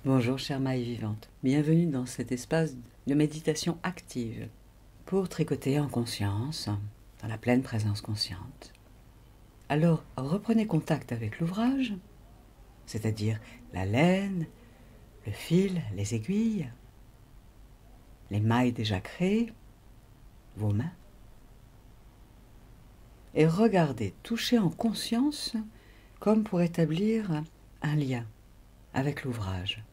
Bonjour chère maille vivante, bienvenue dans cet espace de méditation active pour tricoter en conscience, dans la pleine présence consciente. Alors reprenez contact avec l'ouvrage, c'est-à-dire la laine, le fil, les aiguilles, les mailles déjà créées, vos mains, et regardez, touchez en conscience comme pour établir un lien avec l'ouvrage.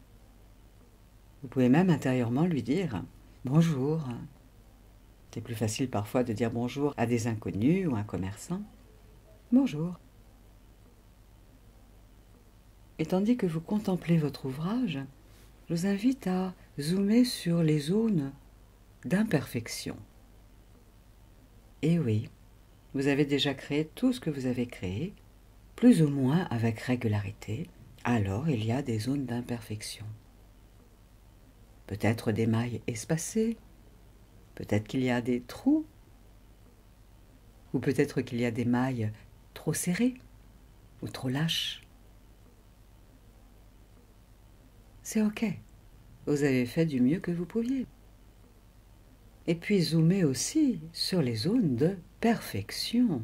Vous pouvez même intérieurement lui dire « Bonjour ». C'est plus facile parfois de dire bonjour à des inconnus ou un commerçant. Bonjour. Et tandis que vous contemplez votre ouvrage, je vous invite à zoomer sur les zones d'imperfection. Et oui, vous avez déjà créé tout ce que vous avez créé, plus ou moins avec régularité, alors il y a des zones d'imperfection. Peut-être des mailles espacées, peut-être qu'il y a des trous, ou peut-être qu'il y a des mailles trop serrées ou trop lâches. C'est ok, vous avez fait du mieux que vous pouviez. Et puis zoomez aussi sur les zones de perfection.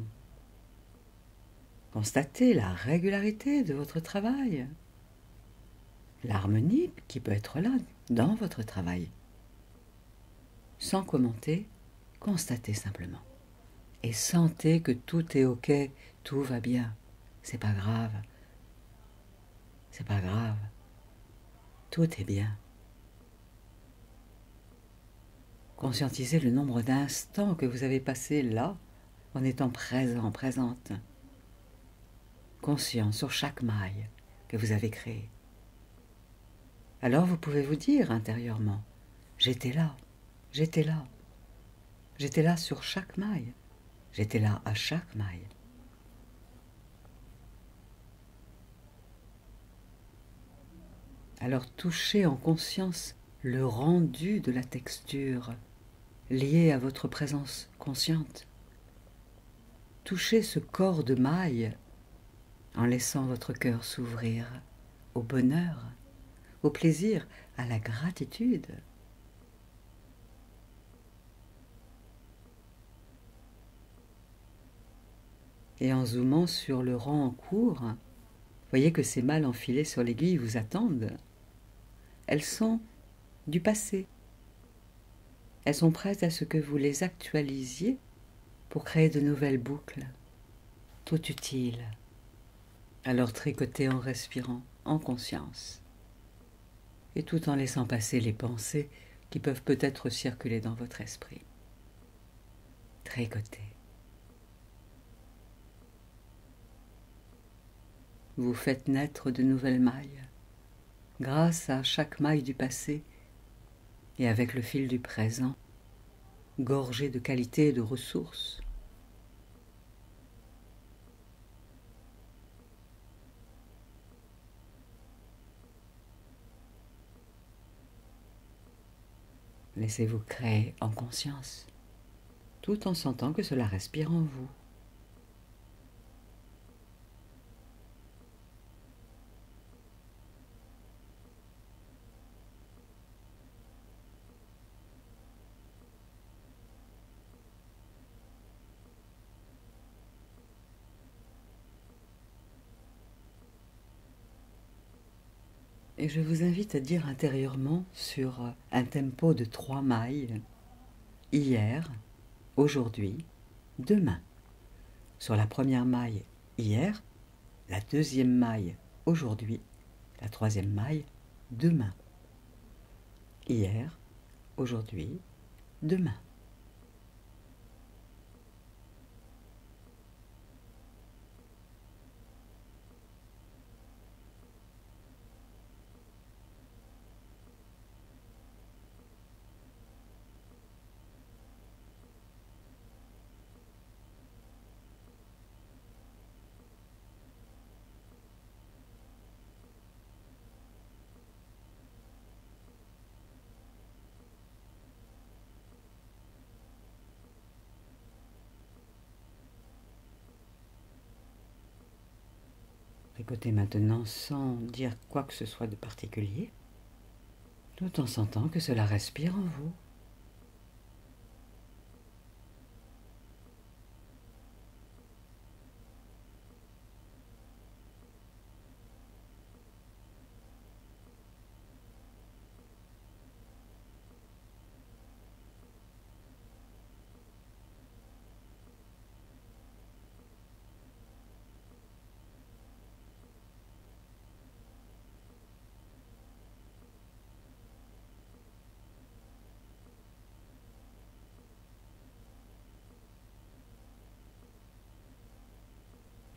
Constatez la régularité de votre travail, l'harmonie qui peut être là dans votre travail. Sans commenter, constatez simplement. Et sentez que tout est ok, tout va bien. C'est pas grave. C'est pas grave. Tout est bien. Conscientisez le nombre d'instants que vous avez passé là, en étant présent, présente. Conscient sur chaque maille que vous avez créée. Alors vous pouvez vous dire intérieurement, j'étais là, j'étais là, j'étais là sur chaque maille, j'étais là à chaque maille. Alors touchez en conscience le rendu de la texture lié à votre présence consciente. Touchez ce corps de maille en laissant votre cœur s'ouvrir au bonheur, au plaisir, à la gratitude. Et en zoomant sur le rang en cours, voyez que ces malles enfilées sur l'aiguille vous attendent. Elles sont du passé. Elles sont prêtes à ce que vous les actualisiez pour créer de nouvelles boucles, tout utiles. Alors tricotez en respirant, en conscience, et tout en laissant passer les pensées qui peuvent peut-être circuler dans votre esprit. Tricotez. Vous faites naître de nouvelles mailles, grâce à chaque maille du passé et avec le fil du présent, gorgé de qualité et de ressources. Laissez-vous créer en conscience, tout en sentant que cela respire en vous. Et je vous invite à dire intérieurement sur un tempo de 3 mailles, hier, aujourd'hui, demain. Sur la première maille, hier, la deuxième maille, aujourd'hui, la troisième maille, demain. Hier, aujourd'hui, demain. Tricotez maintenant sans dire quoi que ce soit de particulier. tout en sentant que cela respire en vous.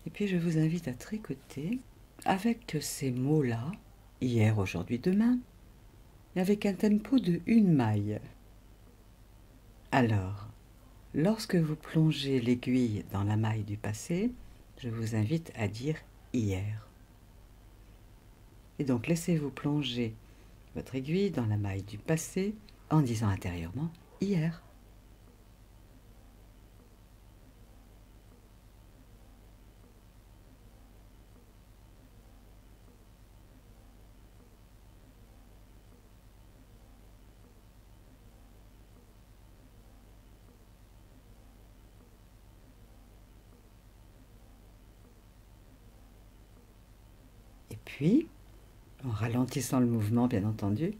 Et puis je vous invite à tricoter avec ces mots-là, hier, aujourd'hui, demain, avec un tempo de 1 maille. Alors, lorsque vous plongez l'aiguille dans la maille du passé, je vous invite à dire hier. Et donc laissez-vous plonger votre aiguille dans la maille du passé en disant intérieurement hier. Et puis, en ralentissant le mouvement bien entendu,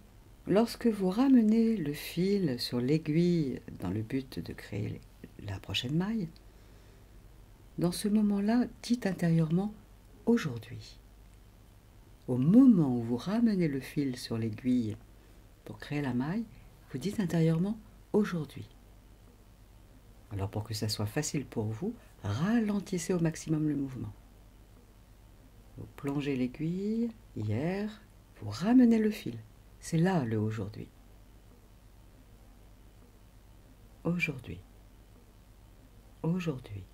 lorsque vous ramenez le fil sur l'aiguille dans le but de créer la prochaine maille, dans ce moment-là, dites intérieurement « aujourd'hui ». Au moment où vous ramenez le fil sur l'aiguille pour créer la maille, vous dites intérieurement « aujourd'hui ». Alors pour que ça soit facile pour vous, ralentissez au maximum le mouvement. Vous plongez l'aiguille, hier, vous ramenez le fil. C'est là le aujourd'hui. Aujourd'hui. Aujourd'hui.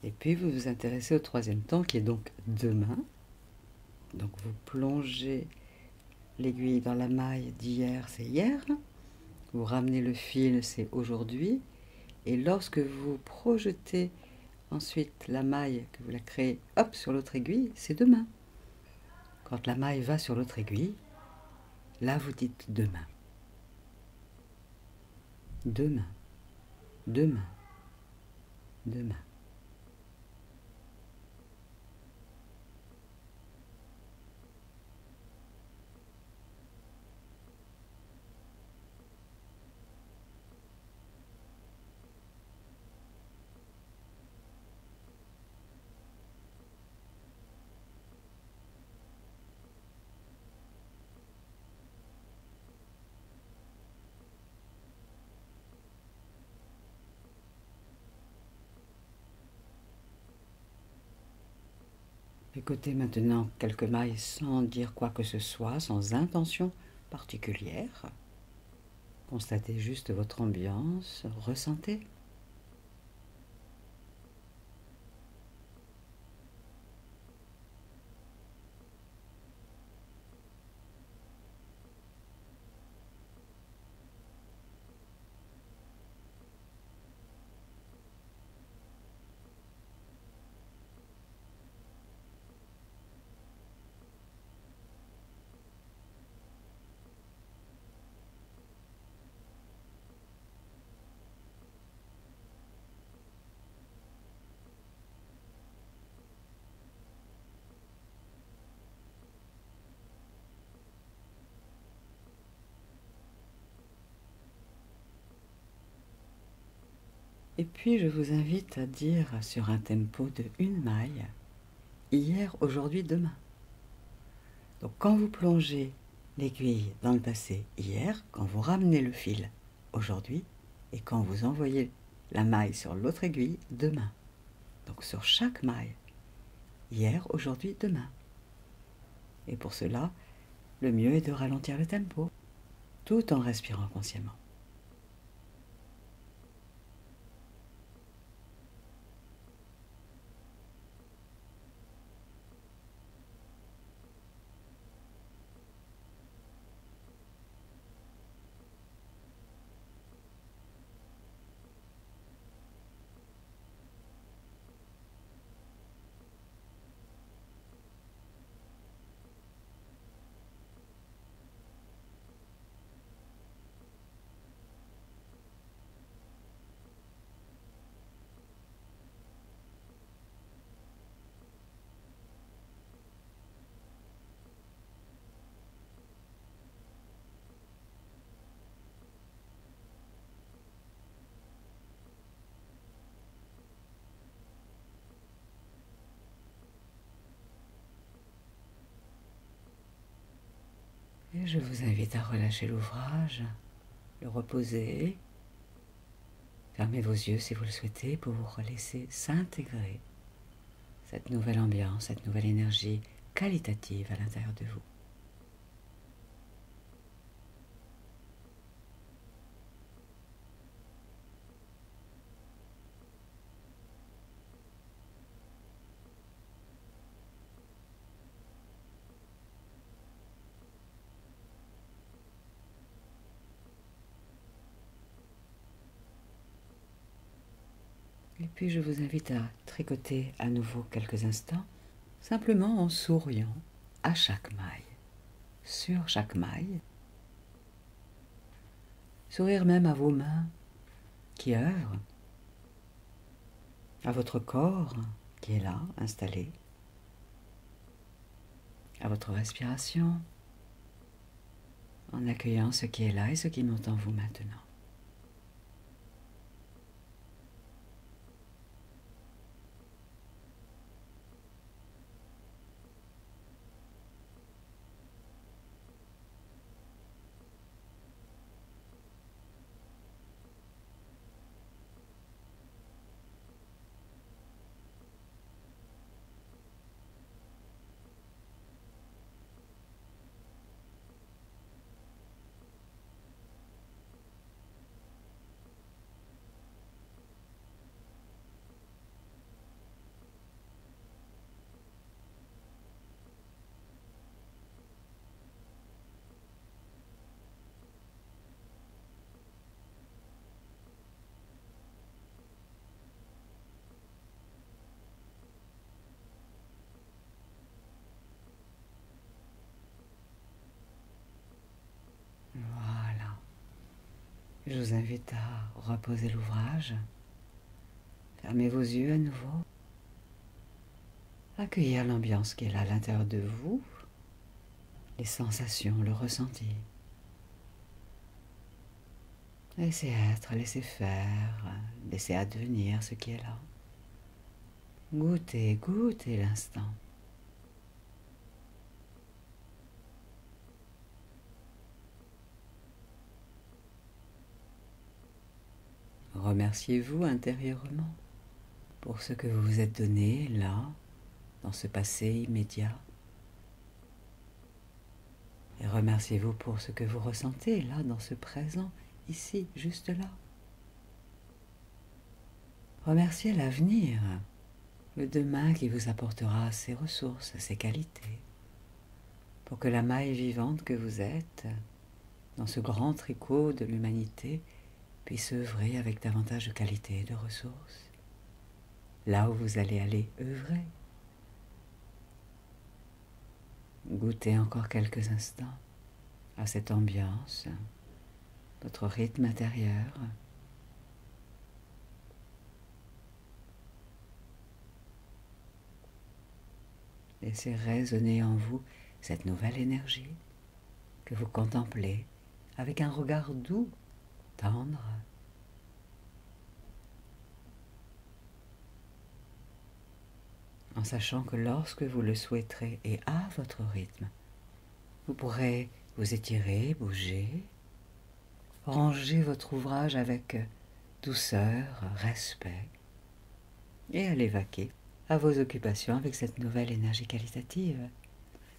Et puis vous vous intéressez au troisième temps qui est donc demain. Donc vous plongez l'aiguille dans la maille d'hier, c'est hier. Vous ramenez le fil, c'est aujourd'hui. Et lorsque vous projetez ensuite la maille, que vous la créez, hop, sur l'autre aiguille, c'est demain. Quand la maille va sur l'autre aiguille, là vous dites demain. Demain. Demain. Demain. Écoutez maintenant quelques mailles sans dire quoi que ce soit, sans intention particulière. Constatez juste votre ambiance, ressentez. Et puis je vous invite à dire sur un tempo de 1 maille, hier, aujourd'hui, demain. Donc quand vous plongez l'aiguille dans le passé, hier, quand vous ramenez le fil, aujourd'hui, et quand vous envoyez la maille sur l'autre aiguille, demain. Donc sur chaque maille, hier, aujourd'hui, demain. Et pour cela, le mieux est de ralentir le tempo, tout en respirant consciemment. Et je vous invite à relâcher l'ouvrage, le reposer. Fermez vos yeux si vous le souhaitez pour vous laisser s'intégrer cette nouvelle ambiance, cette nouvelle énergie qualitative à l'intérieur de vous. Et puis je vous invite à tricoter à nouveau quelques instants, simplement en souriant à chaque maille, sur chaque maille. Sourire même à vos mains qui œuvrent, à votre corps qui est là, installé, à votre respiration, en accueillant ce qui est là et ce qui monte en vous maintenant. Voilà. Je vous invite à reposer l'ouvrage. Fermez vos yeux à nouveau. Accueillir l'ambiance qui est là à l'intérieur de vous, les sensations, le ressenti. Laissez être, laissez faire, laissez advenir ce qui est là. Goûtez, goûtez l'instant. Remerciez-vous intérieurement pour ce que vous vous êtes donné là, dans ce passé immédiat. Et remerciez-vous pour ce que vous ressentez là, dans ce présent, ici, juste là. Remerciez l'avenir, le demain qui vous apportera ses ressources, ses qualités, pour que la maille vivante que vous êtes, dans ce grand tricot de l'humanité, puisse œuvrer avec davantage de qualité et de ressources, là où vous allez aller œuvrer. Goûtez encore quelques instants à cette ambiance, votre rythme intérieur. Laissez résonner en vous cette nouvelle énergie que vous contemplez avec un regard doux, tendre. En sachant que lorsque vous le souhaiterez et à votre rythme, vous pourrez vous étirer, bouger, ranger votre ouvrage avec douceur, respect et aller vaquer à vos occupations avec cette nouvelle énergie qualitative,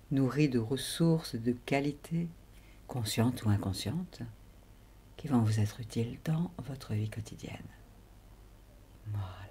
nourrie de ressources de qualité, conscientes ou inconscientes, qui vont vous être utiles dans votre vie quotidienne. Voilà.